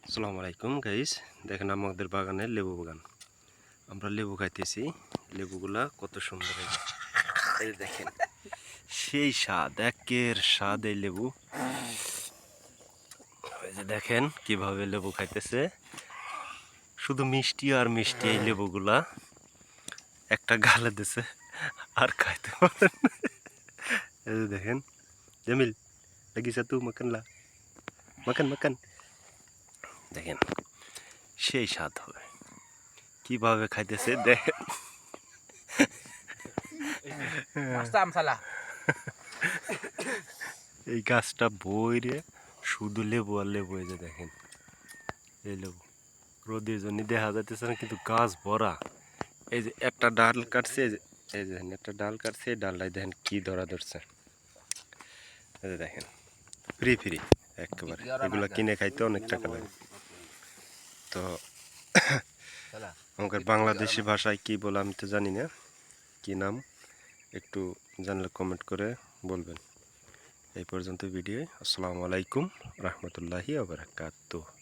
আসসালামু আলাইকুম গাইস, দেখেন আমাদের বাগানের লেবু বাগান। আমরা লেবু খাইতেছি। লেবুগুলা কত সুন্দর হয়েছে, এই দেখেন। সেই স্বাদ, একের স্বাদ এই লেবু। এই যে দেখেন কিভাবে লেবু খাইতেছে, শুধু মিষ্টি আর মিষ্টি। এই লেবুগুলা একটা গালে দিছে আর খাইতে পারেন না। এই যে দেখেন, Jamil lagi satu makan lah, makan makan। দেখেন সেই স্বাদ হবে, কিভাবে খাইতেছে দেখেন। এই গাছটা বইরে শুধু লেবু আর লেবু। এই যে দেখেন, এই লেবু রোদের জন্য দেখা যাইতেছে না, কিন্তু গাছ ভরা। এই যে একটা ডাল কাটছে, এই যে দেখেন একটা ডাল কাটছে, এই ডালটাই দেখেন কি ধরা ধরছে। এই যে দেখেন ফ্রি ফ্রি একেবারে। এগুলো কিনে খাইতে অনেক টাকা লাগে। তো আমাদের বাংলাদেশি ভাষায় কি বলে আমি তো জানি না, কি নাম একটু জানলে কমেন্ট করে বলবেন। এই পর্যন্ত ভিডিও। আসসালামু আলাইকুম রহমতুল্লাহি ওয়া বারাকাতুহু।